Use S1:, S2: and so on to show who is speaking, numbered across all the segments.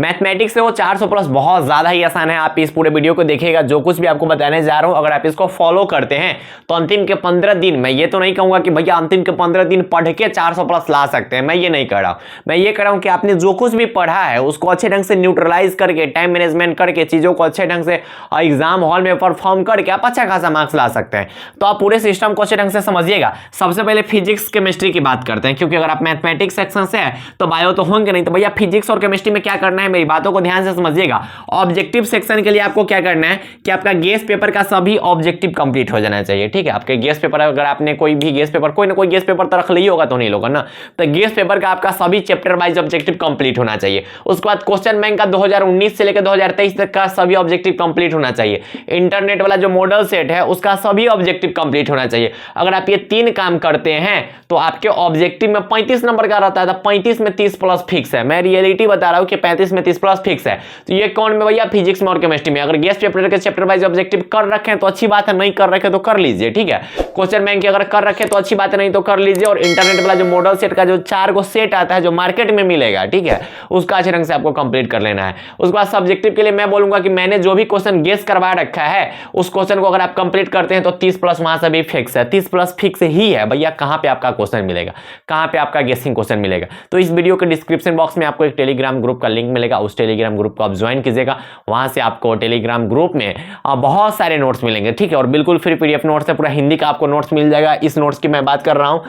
S1: Mathematics से वो 400 plus बहुत ज्यादा ही आसान है। आप इस पूरे वीडियो को देखिएगा, जो कुछ भी आपको बताने जा रहा हूं अगर आप इसको फॉलो करते हैं तो अंतिम के 15 दिन, मैं ये तो नहीं कहूंगा कि भैया अंतिम के 15 दिन पढ़ के 400 प्लस ला सकते हैं, मैं ये नहीं कर रहा हूं। मैं ये कर रहा हूं कि आपने जो कुछ भी पढ़ा है उसको अच्छे ढंग से न्यूट्रलाइज करके, टाइम मैनेजमेंट करके, चीजों को अच्छे ढंग से एग्जाम हॉल में परफॉर्म करके आप अच्छा खासा मार्क्स ला सकते हैं। तो आप पूरे सिस्टम को अच्छे ढंग से समझिएगा। सबसे पहले फिजिक्स केमिस्ट्री की बात करते हैं, क्योंकि अगर आप मैथमेटिक्स सेक्शन से है तो बायो तो होंगे नहीं, तो भैया फिजिक्स और केमिस्ट्री में क्या करना है, मेरी बातों को ध्यान से समझिएगा। ऑब्जेक्टिव सेक्शन के लिए आपको क्या करना है कि आपका गेस पेपर का सभी ऑब्जेक्टिव कंप्लीट हो जाना चाहिए, ठीक है। आपके गेस पेपर, अगर आपने कोई भी गेस पेपर, कोई ना कोई गेस पेपर तो रख लिया होगा तो नहीं होगा ना, तो गेस पेपर का आपका सभी चैप्टर वाइज ऑब्जेक्टिव कंप्लीट होना चाहिए। उसके बाद क्वेश्चन बैंक का 2019 से लेकर 2023 तक का सभी ऑब्जेक्टिव कंप्लीट होना चाहिए। इंटरनेट वाला जो मॉडल सेट है उसका सभी ऑब्जेक्टिव कंप्लीट होना चाहिए। अगर आप ये 3 काम करते हैं तो आपके ऑब्जेक्टिव में 35 नंबर का रहता है, तो 35 में 30 प्लस फिक्स है। मैं रियलिटी बता रहा हूं कि 35 में 30 प्लस फिक्स है। तो ये कौन में भैया, फिजिक्स में और केमिस्ट्री में। अगर गेस पेपर के चैप्टर वाइज ऑब्जेक्टिव कर रखे तो अच्छी बात है, नहीं कर रखे तो कर लीजिए, ठीक है। क्वेश्चन बैंक अगर कर रखे तो अच्छी बात है, नहीं तो कर लीजिए। और इंटरनेट वाला जो मॉडल सेट का जो 4 को सेट आता है जो मार्केट में मिलेगा, ठीक है, उसका अच्छे ढंग से आपको कंप्लीट कर लेना है। उसके बाद सब्जेक्टिव के लिए मैं बोलूंगा कि मैंने जो भी क्वेश्चन गेस करवा रखा है उस क्वेश्चन को अगर आप कंप्लीट करते हैं तो 30 प्लस वहां से भी फिक्स है, 30 प्लस फिक्स ही है भैया। कहां पे आपका क्वेश्चन मिलेगा, कहां पे आपका गेसिंग क्वेश्चन मिलेगा। तो इस वीडियो के डिस्क्रिप्शन बॉक्स में आपको एक टेलीग्राम ग्रुप का लिंक मिलेगा, उस टेलीग्राम ग्रुप को आप ज्वाइन कीजिएगा। वहां से आपको टेलीग्राम ग्रुप में बहुत सारे नोट्स मिलेंगे, ठीक है, और बिल्कुल फ्री पीडीएफ नोट्स है, पूरा हिंदी का आपको नोट्स मिल जाएगा। इस नोट्स की मैं बात कर रहा हूं,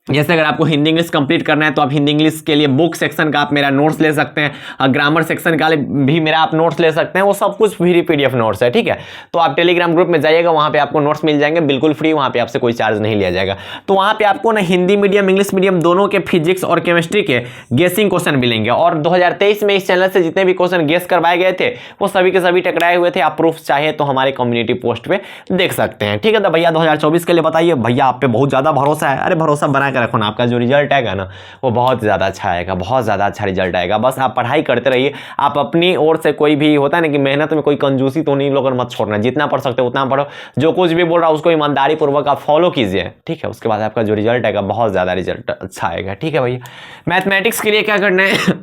S1: जैसे अगर आपको हिंदी इंग्लिश कंप्लीट करना है तो आप हिंदी इंग्लिश के लिए बुक सेक्शन का आप मेरा नोट्स ले सकते हैं, और ग्रामर सेक्शन का भी मेरा आप नोट्स ले सकते हैं। वो सब कुछ फ्री पीडीएफ नोट्स है, ठीक है। तो आप टेलीग्राम ग्रुप में जाइएगा, वहां पे आपको नोट्स मिल जाएंगे बिल्कुल फ्री, वहां पे आपसे कोई चार्ज नहीं लिया जाएगा। तो वहां पे आपको ना हिंदी मीडियम इंग्लिश मीडियम दोनों के फिजिक्स और केमिस्ट्री के गेसिंग क्वेश्चन मिलेंगे। और 2023 में इस चैनल से जितने भी क्वेश्चन गेस करवाए गए थे वो सभी के सभी टकराए हुए थे। आप प्रूफ चाहे तो हमारे कम्युनिटी पोस्ट पे देख सकते हैं, ठीक है। तो भैया 2024 के लिए बताइए, भैया आप पे बहुत ज्यादा भरोसा है। अरे भरोसा बना के रखो ना, आपका जो रिजल्ट आएगा ना वो बहुत ज्यादा अच्छा आएगा, बहुत ज्यादा अच्छा रिजल्ट आएगा। बस आप पढ़ाई करते रहिए। आप अपनी ओर से कोई भी होता है ना कि मेहनत में कोई कंजूसी तो नहीं लोग मत छोड़ना, जितना पढ़ सकते हो उतना पढ़ो। जो कुछ भी बोल रहा है उसको ईमानदारी पूर्वक आप फॉलो कीजिए, ठीक है। उसके बाद आपका जो रिजल्ट आएगा बहुत ज्यादा रिजल्ट अच्छा आएगा, ठीक है भैया। मैथमेटिक्स के लिए क्या करना है,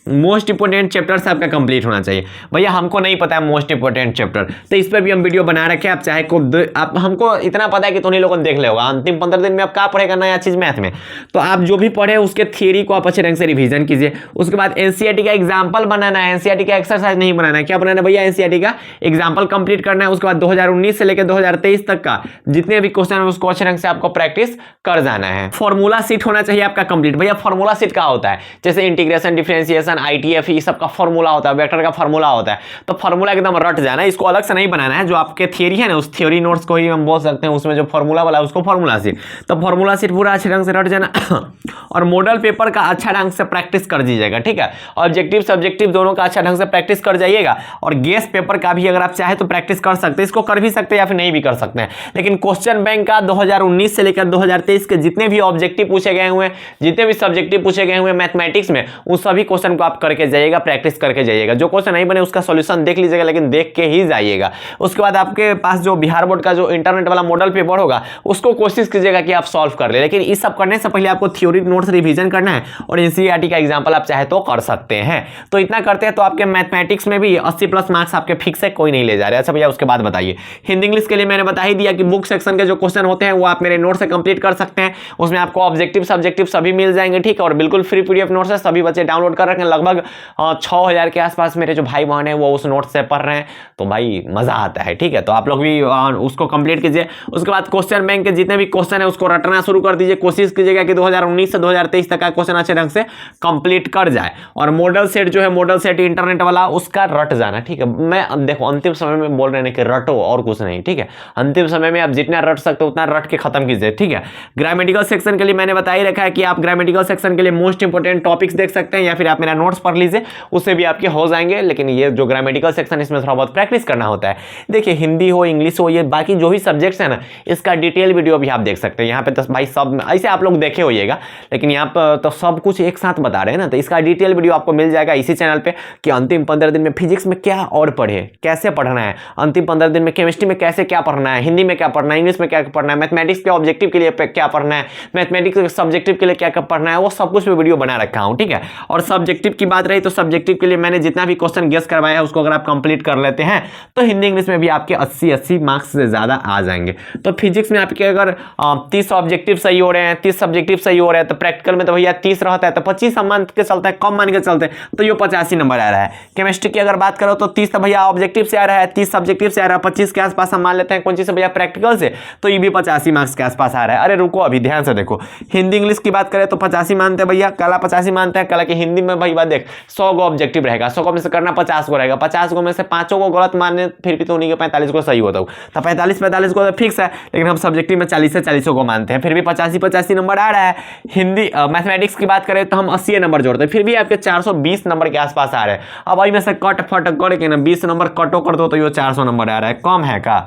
S1: मोस्ट इंपोर्टेंट चैप्टर्स आपका कंप्लीट होना चाहिए। भैया हमको नहीं पता है मोस्ट इंपोर्टेंट चैप्टर, तो इस पर भी हम वीडियो बना रखे हैं। आप चाहे को आप, हमको इतना पता है कि तो नहीं लोगों ने देख लिया होगा। अंतिम 15 दिन में आप क्या पढ़ेगा नया चीज मैथ में, तो आप जो भी पढ़े उसके थियरी को आप अच्छे ढंग से रिवीजन कीजिए। उसके बाद एनसीईआरटी का एग्जाम्पल बनाना है, एनसीईआरटी का एक्सरसाइज नहीं बनाना है। क्या बनाना है भैया, एनसीईआरटी का एग्जाम्पल कंप्लीट करना है। उसके बाद 2019 से लेकर 2023 तक का जितने भी क्वेश्चन है उसको अच्छे ढंग से आपको प्रैक्टिस कर जाना है। फॉर्मूला सीट होना चाहिए आपका कंप्लीट। भैया फॉर्मूला सीट क्या होता है, जैसे इंटीग्रेशन, डिफरेंशिएशन, आईटीएफ, ये सब का फॉर्मूला होता है, वेक्टर का फॉर्मूला होता है। तो फॉर्मूला एकदम रट जाना है, इसको अलग से नहीं बनाना है। जो आपके थियरी है ना उस थियरी नोट्स को ही हम बोल सकते हैं, उसमें जो फॉर्मूला वाला है उसको फॉर्मूला सीट। तो फॉर्मूला सीट पूरा अच्छे ढंग से रट जाना और मॉडल पेपर का अच्छा ढंग से प्रैक्टिस कर दीजिएगा, ठीक है। ऑब्जेक्टिव सब्जेक्टिव दोनों का अच्छा ढंग से प्रैक्टिस कर जाइएगा। और गेस पेपर का भी अगर आप चाहे तो प्रैक्टिस कर सकते हैं, इसको कर भी सकते हैं या फिर नहीं भी कर सकते हैं। लेकिन क्वेश्चन बैंक का 2019 से लेकर 2023 के जितने भी ऑब्जेक्टिव पूछे गए हुए, जितने भी सब्जेक्टिव पूछे गए हुए मैथमेटिक्स में, उन सभी क्वेश्चन को आप करके जाइएगा, प्रैक्टिस करके जाइएगा। जो क्वेश्चन नहीं बने उसका सॉल्यूशन देख लीजिएगा, लेकिन देख के ही जाइएगा। उसके बाद आपके पास जो बिहार बोर्ड का जो इंटरनेट वाला मॉडल पेपर होगा उसको कोशिश कीजिएगा कि आप सॉल्व कर ले। लेकिन इस सब करने से पहले आपको थ्योरी नोट्स रिवीजन करना है और एनसीईआरटी का एग्जांपल आप चाहे तो कर सकते हैं। तो इतना करते हैं तो आपके मैथमेटिक्स में भी 80 प्लस मार्क्स आपके फिक्स है, कोई नहीं ले जा रहे। अच्छा भैया उसके बाद बताइए, हिंदी इंग्लिश के लिए मैंने बता ही दिया कि बुक सेक्शन के जो क्वेश्चन होते हैं वो आप मेरे नोट से कंप्लीट कर सकते हैं। उसमें आपको ऑब्जेक्टिव सब्जेक्टिव सभी मिल जाएंगे, ठीक है। और बिल्कुल फ्री पीडीएफ नोट्स है, सभी बच्चे डाउनलोड कर रखे हैं। लगभग 6000 के आसपास मेरे जो भाई बहन है वो उस नोट से पढ़ रहे हैं, तो भाई मजा आता है, ठीक है। तो आप लोग भी उसको कंप्लीट कीजिए। उसके बाद क्वेश्चन बैंक के जितने भी क्वेश्चन है उसको रटना शुरू कर दीजिए। कोशिश कीजिएगा कि 2019 से 2023 तक का क्वेश्चन अच्छे ढंग से कंप्लीट कर जाए। और मॉडल सेट जो है, मॉडल सेट इंटरनेट वाला, उसका रट जाना, ठीक है। मैं देखो अंतिम समय में बोल रहे हैं कि रटो और कुछ नहीं, ठीक है। अंतिम समय में आप जितना रट सकते हो उतना रट के खत्म कीजिए, ठीक है। ग्रामेटिकल सेक्शन के लिए मैंने बता ही रखा है कि आप ग्रामेटिकल सेक्शन के लिए मोस्ट इंपोर्टेंट टॉपिक्स देख सकते हैं, या फिर आप मेरा नोट्स पढ़ लीजिए, उससे भी आपके हो जाएंगे। लेकिन ये जो ग्रामेटिकल सेक्शन इसमें थोड़ा बहुत प्रैक्टिस करना होता है। देखिए हिंदी हो इंग्लिश हो, ये बाकी जो भी सब्जेक्ट्स है ना, इसका डिटेल वीडियो भी आप देख सकते हैं। यहाँ पे भाई सब ऐसे आप लोग देखे होइएगा, लेकिन यहाँ पर तो सब कुछ एक साथ बता रहे हैं ना, तो इसका डिटेल वीडियो आपको मिल जाएगा इसी चैनल पे कि अंतिम 15 दिन में फिजिक्स में क्या और पढ़े, कैसे पढ़ना है, अंतिम 15 दिन में केमिस्ट्री में कैसे क्या पढ़ना है, हिंदी में क्या पढ़ना है, इंग्लिश में क्या पढ़ना है, मैथमेटिक्स के ऑब्जेक्टिव के लिए क्या पढ़ना है, मैथमेटिक्स के सब्जेक्टिव के लिए क्या पढ़ना है, वो सब कुछ में वीडियो बना रखा हूँ, ठीक है। और सब्जेक्टिव की बात रही तो सब्जेक्टिव के लिए मैंने जितना भी क्वेश्चन गेस करवाया है उसको अगर आप कंप्लीट कर लेते हैं तो हिंदी इंग्लिश में भी आपके 80 मार्क्स से ज्यादा आ जाएंगे। तो फिजिक्स में आपके अगर 30 ऑब्जेक्टिव सही हो रहे हैं, 30 सब्जेक्टिव सही हो रहे हैं, तो प्रैक्टिकल में तो भैया 30 रहता है, तो 25 मान के चलता है, कम मान के चलते हैं, तो ये 85 नंबर आ रहा है। केमिस्ट्री की अगर बात करो तो 30 तो भैया ऑब्जेक्टिव से आ रहा है, 30 सब्जेक्टिव से आ रहा है, 25 के आसपास हम मान लेते हैं कौन चीज से भैया, प्रैक्टिकल से, तो ये भी 85 मार्क्स के आसपास आ रहा है। अरे रुको अभी ध्यान से देखो, हिंदी इंग्लिश की बात करें तो 85 मानते हैं भैया, कला 85 मानते हैं, कला की हिंदी में भाई बात देख 100 गो ऑब्जेक्टिव रहेगा, 100 में से करना 50 को रहेगा, 50 को में से 5 को गलत मानने फिर भी तो उन्हीं के 45 को सही होता हूँ, तो 45 को तो फिक्स है, लेकिन हम सब्जेक्टिव में 40 से 40 को मानते हैं, फिर भी 85 नंबर आ रहा है। हिंदी मैथमेटिक्स की बात करें तो हम 80 नंबर जोड़ते हैं, फिर भी आपके 420 नंबर के आसपास आ रहे हैं। अब वही में से कट फट करके ना 20 नंबर कटो कर दो तो ये 400 नंबर आ रहा है। कम है का?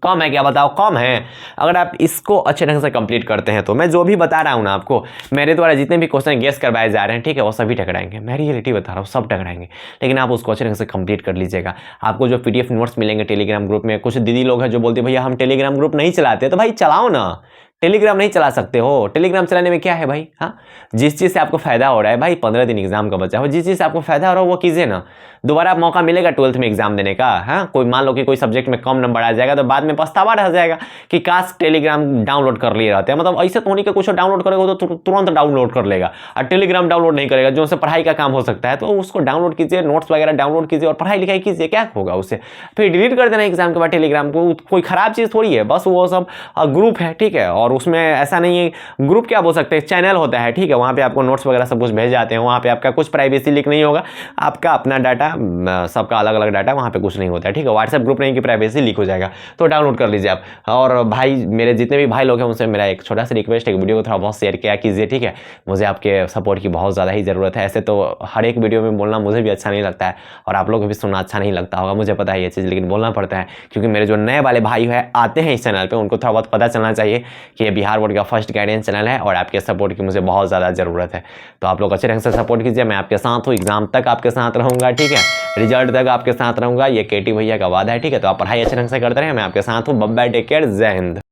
S1: कम है क्या? बताओ कम है? अगर आप इसको अच्छे ढंग से कंप्लीट करते हैं तो मैं जो भी बता रहा हूं ना आपको, मेरे द्वारा जितने भी क्वेश्चन गेस करवाए जा रहे हैं, ठीक है, वो सभी टकराएंगे, मैं रियलिटी बता रहा हूँ, सब टकराएंगे, लेकिन आप उसको अच्छे ढंग से कंप्लीट कर लीजिएगा। आपको जो PDF नोट्स मिलेंगे टेलीग्राम ग्रुप में, कुछ दीदी लोग हैं जो बोलते हैं भैया हम टेलीग्राम ग्रुप नहीं चलाते, तो भाई चलाओ ना, टेलीग्राम नहीं चला सकते हो? टेलीग्राम चलाने में क्या है भाई? हाँ, जिस चीज़ से आपको फायदा हो रहा है भाई, 15 दिन एग्जाम का बचा हो, जिस चीज़ से आपको फायदा हो रहा है वो कीजिए ना। दोबारा मौका मिलेगा 12th में एग्जाम देने का। हाँ, कोई मान लो कि कोई सब्जेक्ट में कम नंबर आ जाएगा तो बाद में पछतावा रह जाएगा कि काश टेलीग्राम डाउनलोड कर लिए रहते हैं। मतलब ऐसे तो नहीं कि कुछ डाउनलोड करेगा तो तुरंत डाउनलोड कर लेगा, और टेलीग्राम डाउनलोड नहीं करेगा जो उससे पढ़ाई का काम हो सकता है, तो उसको डाउनलोड कीजिए, नोट्स वगैरह डाउनलोड कीजिए और पढ़ाई लिखाई कीजिए, क्या होगा उससे? फिर डिलीट कर देना एग्जाम के बाद टेलीग्राम को, कोई खराब चीज़ थोड़ी है, बस वो सब ग्रुप है, ठीक है। और उसमें ऐसा नहीं है, ग्रुप क्या बोल सकते हैं, चैनल होता है, ठीक है, वहाँ पे आपको नोट्स वगैरह सब कुछ भेज जाते हैं, वहाँ पे आपका कुछ प्राइवेसी लीक नहीं होगा, आपका अपना डाटा, सबका अलग अलग डाटा, वहाँ पे कुछ नहीं होता है, ठीक है। व्हाट्सएप ग्रुप नहीं कि प्राइवेसी लीक हो जाएगा, तो डाउनलोड कर लीजिए आप। और भाई मेरे जितने भी भाई लोग हैं उनसे मेरा एक छोटा सा रिक्वेस्ट है कि वीडियो को थोड़ा बहुत शेयर किया कीजिए, ठीक है। मुझे आपके सपोर्ट की बहुत ज़्यादा ही ज़रूरत है। ऐसे तो हर एक वीडियो में बोलना मुझे भी अच्छा नहीं लगता है, और आप लोग को भी सुनना अच्छा नहीं लगता होगा, मुझे पता है ये चीज़, लेकिन बोलना पड़ता है क्योंकि मेरे जो नए वाले भाई है आते हैं इस चैनल पर, उनको थोड़ा बहुत पता चलना चाहिए कि ये बिहार बोर्ड का फर्स्ट गाइडेंस चैनल है और आपके सपोर्ट की मुझे बहुत ज़्यादा ज़रूरत है। तो आप लोग अच्छे ढंग से सपोर्ट कीजिए, मैं आपके साथ हूँ, एग्जाम तक आपके साथ रहूँगा, ठीक है, रिजल्ट तक आपके साथ रहूँगा, ये केटी भैया का वादा है, ठीक है। तो आप पढ़ाई अच्छे ढंग से करते रहे, मैं आपके साथ हूँ। बाय बाय, टेक केयर, जय हिंद।